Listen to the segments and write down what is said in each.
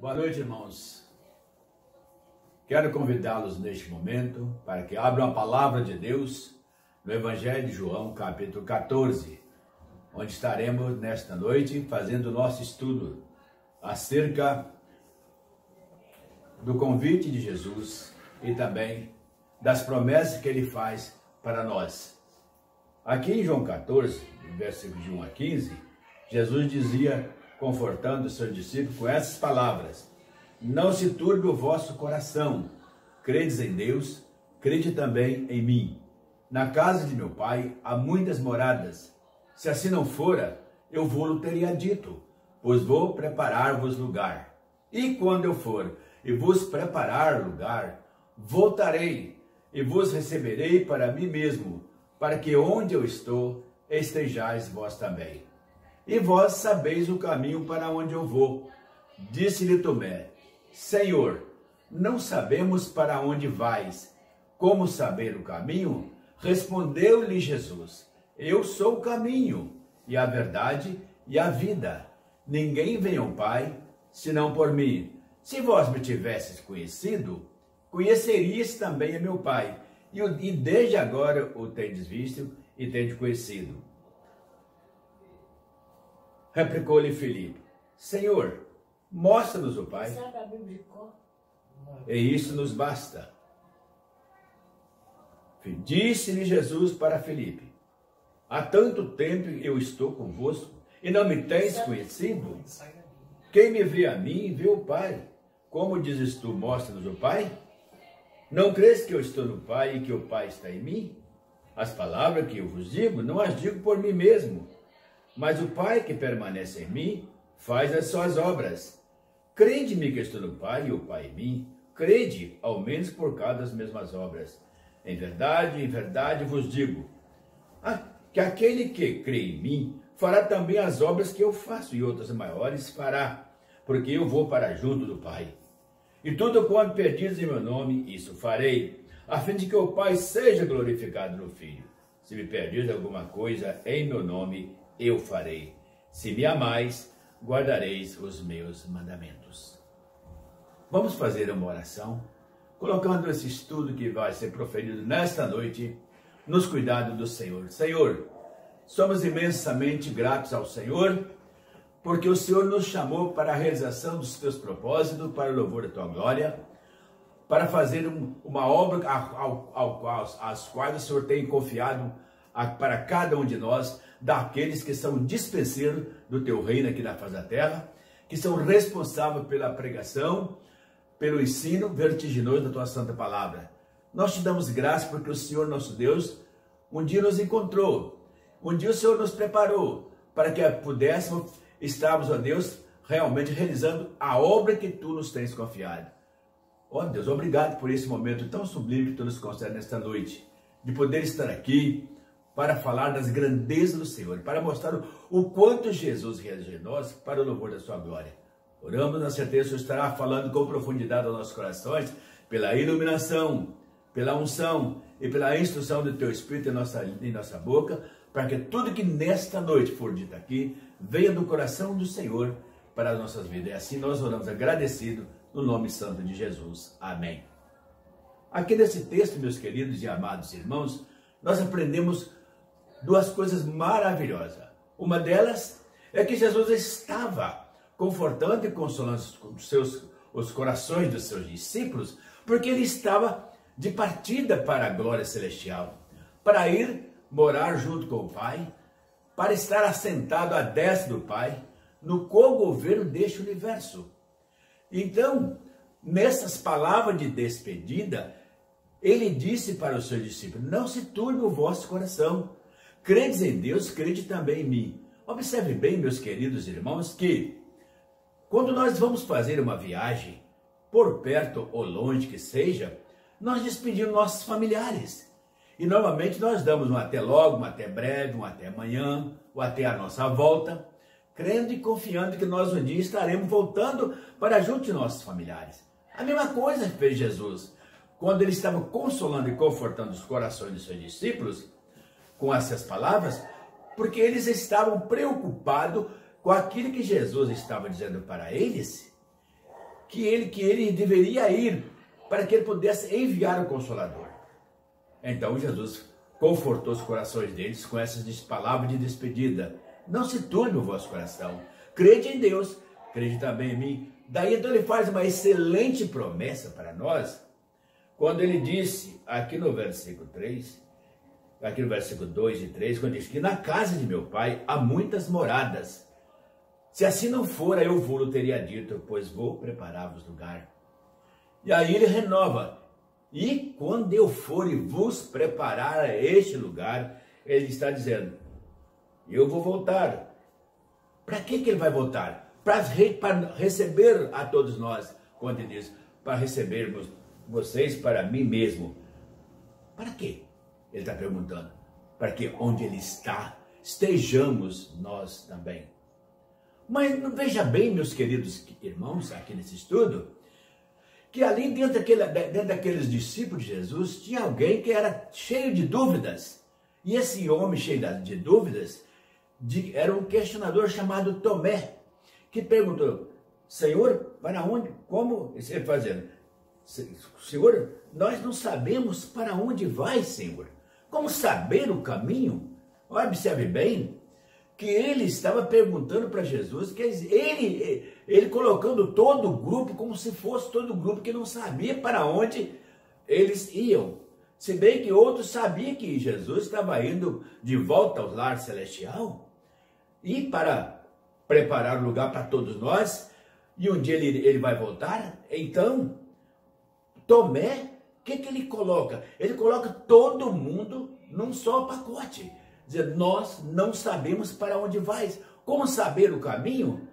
Boa noite, irmãos. Quero convidá-los neste momento para que abram a palavra de Deus no Evangelho de João, capítulo 14, onde estaremos nesta noite fazendo o nosso estudo acerca do convite de Jesus e também das promessas que ele faz para nós. Aqui em João 14, versículos de 1 a 15, Jesus dizia, confortando os seus discípulos com essas palavras: não se turbe o vosso coração, credes em Deus, crede também em mim. Na casa de meu Pai há muitas moradas. Se assim não fora, eu vou-lo teria dito, pois vou preparar-vos lugar. E quando eu for e vos preparar lugar, voltarei e vos receberei para mim mesmo, para que onde eu estou, estejais vós também. E vós sabeis o caminho para onde eu vou. Disse-lhe Tomé: Senhor, não sabemos para onde vais. Como saber o caminho? Respondeu-lhe Jesus: eu sou o caminho, e a verdade, e a vida. Ninguém vem ao Pai, senão por mim. Se vós me tivesses conhecido, conhecerias também a meu Pai, e desde agora o tendes visto e tendes conhecido. Replicou-lhe Filipe: Senhor, mostra-nos o Pai, e isso nos basta. Disse-lhe Jesus para Filipe: há tanto tempo eu estou convosco, e não me tens conhecido? Quem me vê a mim, vê o Pai. Como dizes tu, mostra-nos o Pai? Não crês que eu estou no Pai e que o Pai está em mim? As palavras que eu vos digo, não as digo por mim mesmo, mas o Pai que permanece em mim faz as suas obras. Crede-me que estou no Pai e o Pai em mim. Crede, ao menos por causa das mesmas obras. Em verdade vos digo, que aquele que crê em mim fará também as obras que eu faço, e outras maiores fará, porque eu vou para junto do Pai. E tudo quanto pedis em meu nome, isso farei, a fim de que o Pai seja glorificado no Filho. Se me pedis alguma coisa em meu nome, eu farei. Se me amais, guardareis os meus mandamentos. Vamos fazer uma oração, colocando esse estudo que vai ser proferido nesta noite nos cuidados do Senhor. Senhor, somos imensamente gratos ao Senhor, porque o Senhor nos chamou para a realização dos teus propósitos, para o louvor da tua glória, para fazer uma obra às quais o Senhor tem confiado para cada um de nós, daqueles que são dispenseiros do teu reino aqui na face da terra, que são responsáveis pela pregação, pelo ensino vertiginoso da tua santa palavra. Nós te damos graças porque o Senhor nosso Deus um dia nos encontrou, um dia o Senhor nos preparou para que pudéssemos estarmos, ó Deus, realmente realizando a obra que tu nos tens confiado. Ó Deus, obrigado por esse momento tão sublime que tu nos concede nesta noite, de poder estar aqui para falar das grandezas do Senhor, para mostrar o quanto Jesus realizou em nós para o louvor da sua glória. Oramos na certeza que o Senhor estará falando com profundidade aos nossos corações, pela iluminação, pela unção e pela instrução do teu Espírito em nossa boca, para que tudo que nesta noite for dito aqui, venha do coração do Senhor para as nossas vidas. E assim nós oramos agradecido no nome santo de Jesus. Amém. Aqui nesse texto, meus queridos e amados irmãos, nós aprendemos duas coisas maravilhosas. Uma delas é que Jesus estava confortando e consolando os corações dos seus discípulos, porque ele estava de partida para a glória celestial, para ir morar junto com o Pai, para estar assentado à destra do Pai, no co-governo deste universo. Então, nessas palavras de despedida, ele disse para os seus discípulos: não se turbe o vosso coração, credes em Deus, crede também em mim. Observe bem, meus queridos irmãos, que quando nós vamos fazer uma viagem, por perto ou longe que seja, nós despedimos nossos familiares. E normalmente nós damos um até logo, um até breve, um até amanhã, ou até a nossa volta, crendo e confiando que nós um dia estaremos voltando para junto de nossos familiares. A mesma coisa fez Jesus, quando ele estava consolando e confortando os corações dos seus discípulos, com essas palavras, porque eles estavam preocupados com aquilo que Jesus estava dizendo para eles, que ele deveria ir para que ele pudesse enviar o Consolador. Então Jesus confortou os corações deles com essas palavras de despedida. Não se turbe o vosso coração. Crede em Deus, crede também em mim. Daí então ele faz uma excelente promessa para nós, quando ele disse, aqui no versículo 3, aqui no versículo 2 e 3, quando diz que na casa de meu pai há muitas moradas. Se assim não fora, eu vou-lo teria dito, pois vou preparar-vos lugar. E aí ele renova, e quando eu for e vos preparar este lugar, ele está dizendo, eu vou voltar. Para que ele vai voltar? Para receber a todos nós, quando ele diz, para recebermos vocês para mim mesmo. Para quê? Ele está perguntando. Para que onde ele está, estejamos nós também. Mas veja bem, meus queridos irmãos, aqui nesse estudo, que ali dentro daqueles discípulos de Jesus, tinha alguém que era cheio de dúvidas. E esse homem cheio de dúvidas, era um questionador chamado Tomé, que perguntou, Senhor, para onde, como, ele fazendo, Senhor, nós não sabemos para onde vai, Senhor. Como saber o caminho? Observe bem que ele estava perguntando para Jesus, que ele colocando todo o grupo como se fosse todo o grupo que não sabia para onde eles iam. Se bem que outros sabiam que Jesus estava indo de volta ao lar celestial e para preparar o lugar para todos nós, e um dia ele vai voltar. Então, Tomé, o que ele coloca? Ele coloca todo mundo num só pacote. Dizer, nós não sabemos para onde vais. Como saber o caminho?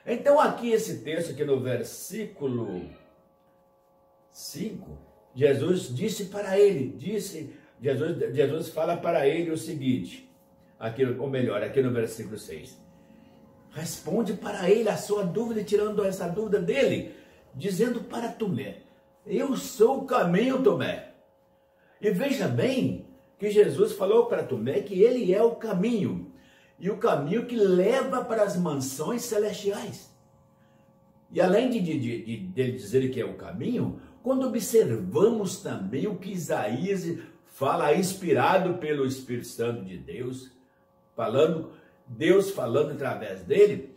Então aqui esse texto, aqui no versículo 5, Jesus disse para ele, Jesus fala para ele o seguinte, aqui, ou melhor, aqui no versículo 6. Responde para ele a sua dúvida, tirando essa dúvida dele, dizendo para Tomé, eu sou o caminho, Tomé. E veja bem que Jesus falou para Tomé que ele é o caminho, e o caminho que leva para as mansões celestiais. E além de dizer que é o caminho, quando observamos também o que Isaías fala, inspirado pelo Espírito Santo de Deus, Deus falando através dele,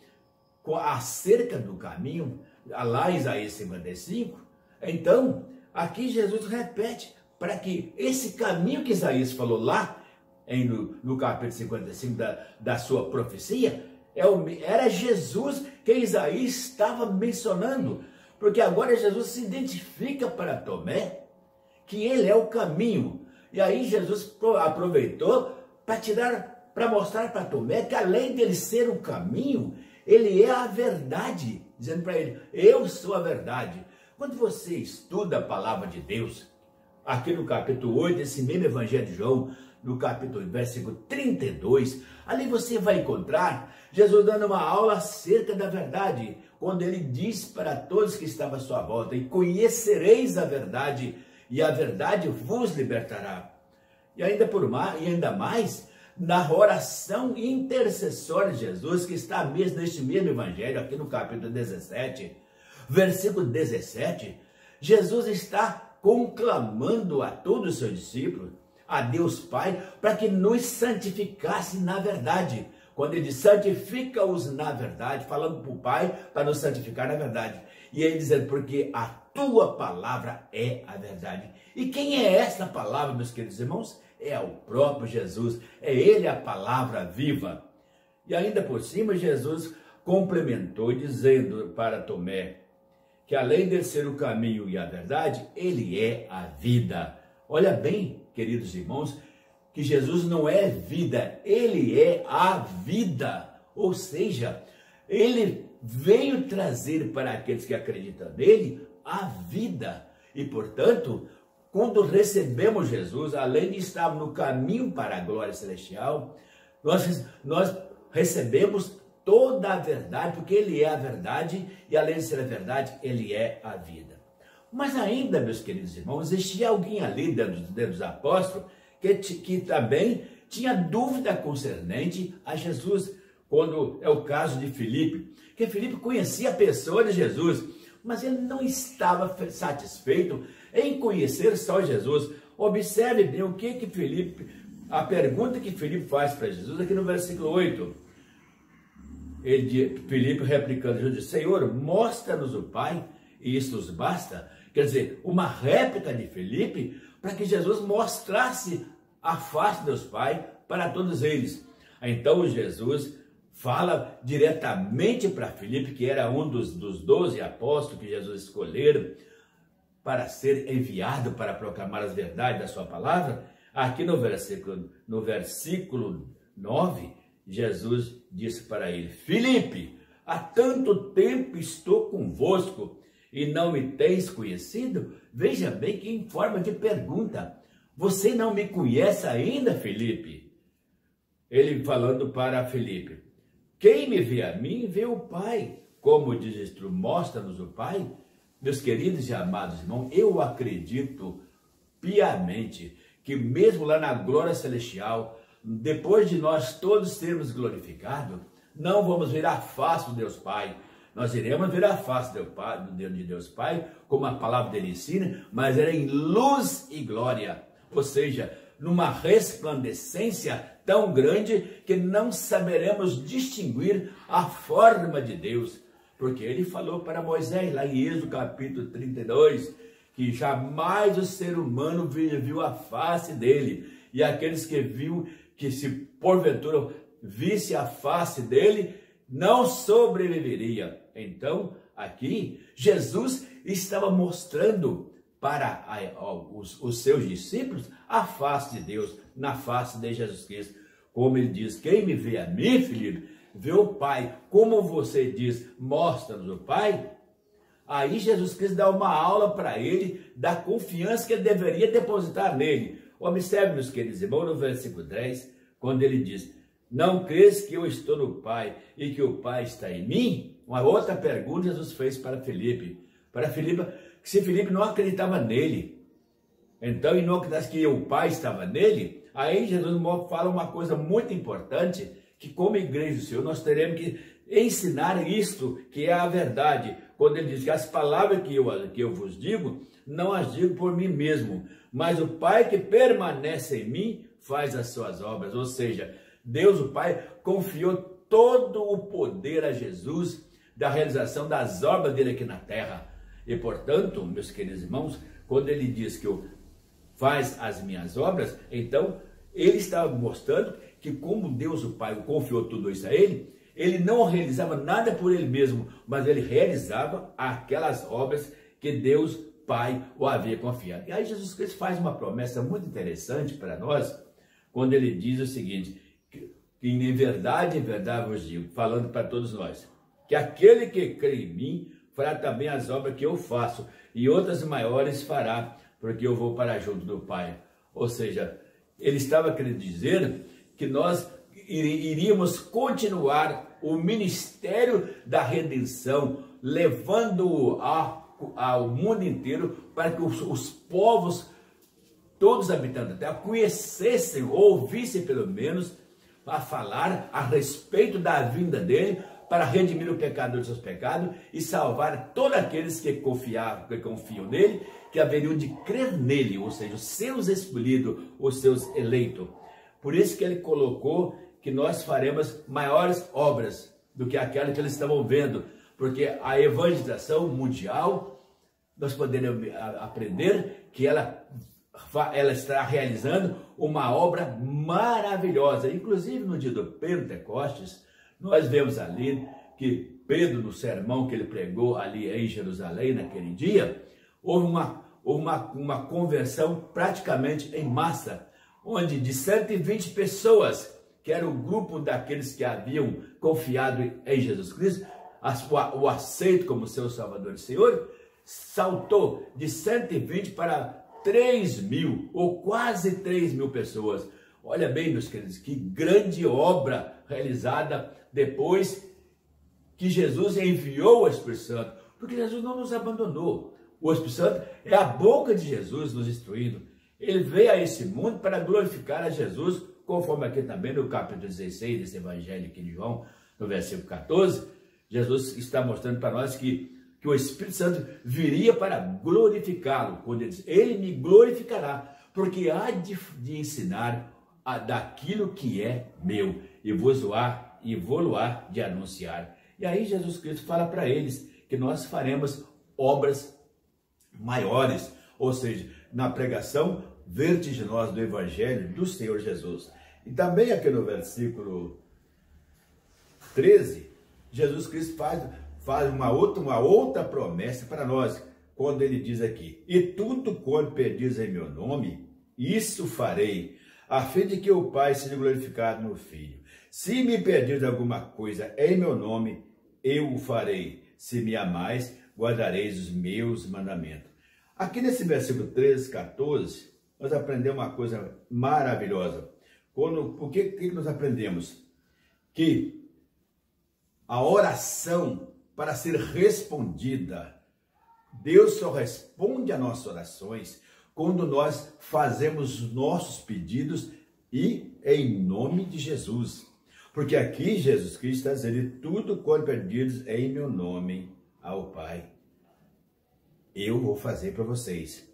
acerca do caminho, lá em Isaías 55, então, aqui Jesus repete, para que esse caminho que Isaías falou lá, no capítulo 55 da sua profecia, era Jesus que Isaías estava mencionando, porque agora Jesus se identifica para Tomé, que ele é o caminho, e aí Jesus aproveitou para mostrar para Tomé que além dele ser o caminho, ele é a verdade, dizendo para ele, eu sou a verdade. Quando você estuda a palavra de Deus, aqui no capítulo 8, desse mesmo Evangelho de João, no capítulo, versículo 32, ali você vai encontrar Jesus dando uma aula acerca da verdade, quando ele diz para todos que estavam à sua volta, e conhecereis a verdade, e a verdade vos libertará. E ainda mais, na oração intercessória de Jesus, que está mesmo neste mesmo Evangelho, aqui no capítulo 17, versículo 17, Jesus está conclamando a todos os seus discípulos, a Deus Pai, para que nos santificasse na verdade. Quando ele diz, santifica-os na verdade, falando para o Pai, para nos santificar na verdade. E ele dizendo, porque a tua palavra é a verdade. E quem é essa palavra, meus queridos irmãos? É o próprio Jesus, é ele a palavra viva. E ainda por cima, Jesus complementou dizendo para Tomé, que além de ser o caminho e a verdade, ele é a vida. Olha bem, queridos irmãos, que Jesus não é vida, ele é a vida. Ou seja, ele veio trazer para aqueles que acreditam nele a vida. E, portanto, quando recebemos Jesus, além de estar no caminho para a glória celestial, nós recebemos toda a verdade, porque ele é a verdade, e além de ser a verdade, ele é a vida. Mas ainda, meus queridos irmãos, existia alguém ali dentro dos apóstolos que também tinha dúvida concernente a Jesus, quando é o caso de Filipe, que Filipe conhecia a pessoa de Jesus, mas ele não estava satisfeito em conhecer só Jesus. Observe bem o que Filipe, a pergunta que Filipe faz para Jesus aqui no versículo 8. Filipe replicando, Jesus diz, Senhor, mostra-nos o Pai e isso nos basta. Quer dizer, uma réplica de Filipe para que Jesus mostrasse a face de Deus Pai para todos eles. Então Jesus fala diretamente para Filipe, que era um dos 12 apóstolos que Jesus escolheram para ser enviado para proclamar as verdades da sua palavra. Aqui no versículo 9, Jesus disse para ele, Filipe, há tanto tempo estou convosco e não me tens conhecido? Veja bem que em forma de pergunta, você não me conhece ainda, Filipe? Ele falando para Filipe, quem me vê a mim, vê o Pai. Como diz Estru, mostra-nos o Pai. Meus queridos e amados irmãos, eu acredito piamente que mesmo lá na glória celestial, depois de nós todos sermos glorificados, não vamos ver a face do Deus Pai. Nós iremos ver a face de Deus Pai, como a palavra dele ensina, mas era em luz e glória. Ou seja, numa resplandecência tão grande que não saberemos distinguir a forma de Deus. Porque ele falou para Moisés, lá em Êxodo capítulo 32, que jamais o ser humano viu a face dele. E aqueles que viu, que se porventura visse a face dele, não sobreviveria. Então, aqui, Jesus estava mostrando para os seus discípulos a face de Deus, na face de Jesus Cristo. Como ele diz, quem me vê a mim, Filipe, vê o Pai. Como você diz, mostra-nos o Pai. Aí Jesus Cristo dá uma aula para ele da confiança que ele deveria depositar nele. Observe, meus queridos irmãos, no versículo 10, quando ele diz, não crês que eu estou no Pai e que o Pai está em mim? Uma outra pergunta Jesus fez para Filipe. Para Filipe, se Filipe não acreditava nele, então, e não acreditasse que o Pai estava nele, aí Jesus fala uma coisa muito importante, que como igreja do Senhor, nós teremos que ensinar isto, que é a verdade. Quando ele diz que as palavras que eu vos digo, não as digo por mim mesmo, mas o Pai que permanece em mim, faz as suas obras. Ou seja, Deus, o Pai, confiou todo o poder a Jesus da realização das obras dele aqui na terra. E, portanto, meus queridos irmãos, quando ele diz que faz as minhas obras, então, ele estava mostrando que como Deus, o Pai, confiou tudo isso a ele, ele não realizava nada por ele mesmo, mas ele realizava aquelas obras que Deus, Pai, o havia confiado. E aí Jesus Cristo faz uma promessa muito interessante para nós, quando ele diz o seguinte, que em verdade vos digo, falando para todos nós, que aquele que crê em mim fará também as obras que eu faço, e outras maiores fará, porque eu vou para junto do Pai. Ou seja, ele estava querendo dizer que nós iríamos continuar o ministério da redenção, levando-o ao mundo inteiro, para que os povos, todos habitantes da terra, conhecessem, ouvissem pelo menos, a falar a respeito da vinda dele, para redimir o pecador dos seus pecados e salvar todos aqueles que confiam nele, que haveriam de crer nele, ou seja, os seus escolhidos, os seus eleitos. Por isso que ele colocou que nós faremos maiores obras do que aquelas que eles estavam vendo, porque a evangelização mundial, nós poderemos aprender que ela está realizando uma obra maravilhosa. Inclusive no dia do Pentecostes, nós vemos ali que Pedro, no sermão que ele pregou ali em Jerusalém naquele dia, houve uma conversão praticamente em massa, onde de 120 pessoas, que era o grupo daqueles que haviam confiado em Jesus Cristo, o aceito como seu Salvador e Senhor, saltou de 120 para 3.000, ou quase 3.000 pessoas. Olha bem, meus queridos, que grande obra realizada depois que Jesus enviou o Espírito Santo, porque Jesus não nos abandonou. O Espírito Santo é a boca de Jesus nos instruindo. Ele veio a esse mundo para glorificar a Jesus, conforme aqui também no capítulo 16 desse evangelho aqui de João, no versículo 14, Jesus está mostrando para nós que que o Espírito Santo viria para glorificá-lo. Quando ele diz, ele me glorificará, porque há de ensinar daquilo que é meu, e vou-lo-á de anunciar. E aí Jesus Cristo fala para eles que nós faremos obras maiores, ou seja, na pregação vertiginosa do Evangelho do Senhor Jesus. E também aqui no versículo 13, Jesus Cristo faz uma outra promessa para nós, quando ele diz aqui, e tudo quanto pedis em meu nome, isso farei, a fim de que o Pai seja glorificado no Filho. Se me pedires alguma coisa em meu nome, eu o farei. Se me amais, guardareis os meus mandamentos. Aqui nesse versículo 13, 14, nós aprendemos uma coisa maravilhosa. O que nós aprendemos? Que a oração, para ser respondida, Deus só responde às nossas orações quando nós fazemos os nossos pedidos e em nome de Jesus. Porque aqui Jesus Cristo está dizendo, tudo quanto pedires em meu nome ao Pai, eu vou fazer para vocês.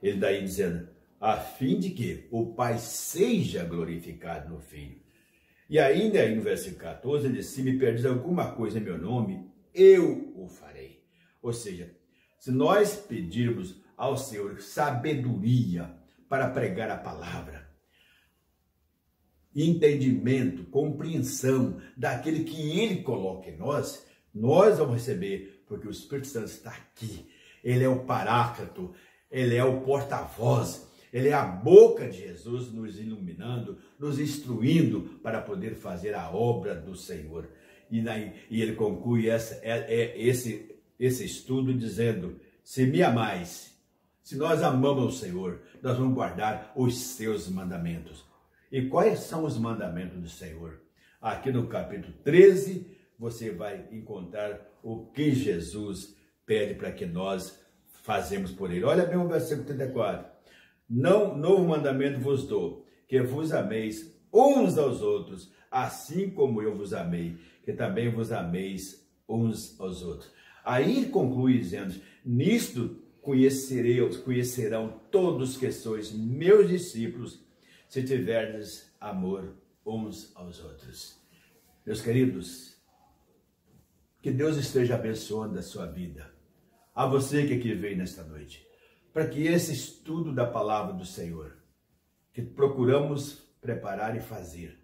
Ele daí dizendo, a fim de que o Pai seja glorificado no Filho. E ainda aí no versículo 14, ele diz, se me pedires alguma coisa em meu nome, eu o farei. Ou seja, se nós pedirmos ao Senhor sabedoria para pregar a palavra, entendimento, compreensão daquele que Ele coloca em nós, nós vamos receber, porque o Espírito Santo está aqui. Ele é o Paráclito, Ele é o porta-voz, Ele é a boca de Jesus nos iluminando, nos instruindo para poder fazer a obra do Senhor. E ele conclui esse estudo dizendo, se me amais, se nós amamos o Senhor, nós vamos guardar os seus mandamentos. E quais são os mandamentos do Senhor? Aqui no capítulo 13, você vai encontrar o que Jesus pede para que nós fazemos por ele. Olha bem o versículo 34. Novo mandamento vos dou, que vos ameis uns aos outros, assim como eu vos amei, que também vos ameis uns aos outros. Aí conclui dizendo, nisto conhecerão todos que sois meus discípulos, se tiverdes amor uns aos outros. Meus queridos, que Deus esteja abençoando a sua vida. A você que aqui veio nesta noite. Para que esse estudo da palavra do Senhor, que procuramos preparar e fazer,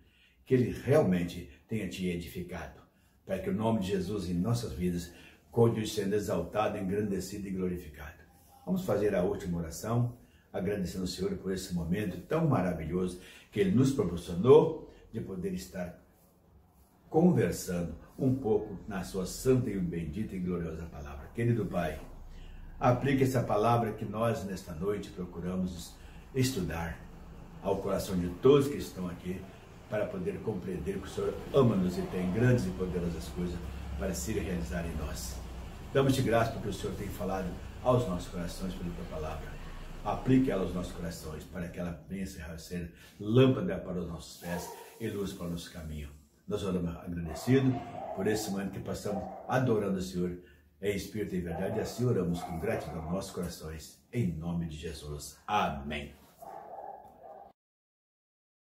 que ele realmente tenha te edificado. Para que o nome de Jesus em nossas vidas continue sendo exaltado, engrandecido e glorificado. Vamos fazer a última oração, agradecendo ao Senhor por esse momento tão maravilhoso que Ele nos proporcionou de poder estar conversando um pouco na sua santa e bendita e gloriosa palavra. Querido Pai, aplique essa palavra que nós nesta noite procuramos estudar ao coração de todos que estão aqui para poder compreender que o Senhor ama-nos e tem grandes e poderosas coisas para se realizar em nós. Damos-te graça porque o Senhor tem falado aos nossos corações pela tua palavra. Aplique ela aos nossos corações para que ela venha ser lâmpada para os nossos pés e luz para o nosso caminho. Nós oramos agradecidos por esse momento que passamos adorando o Senhor em espírito e verdade. E assim oramos com gratidão nos nossos corações. Em nome de Jesus. Amém.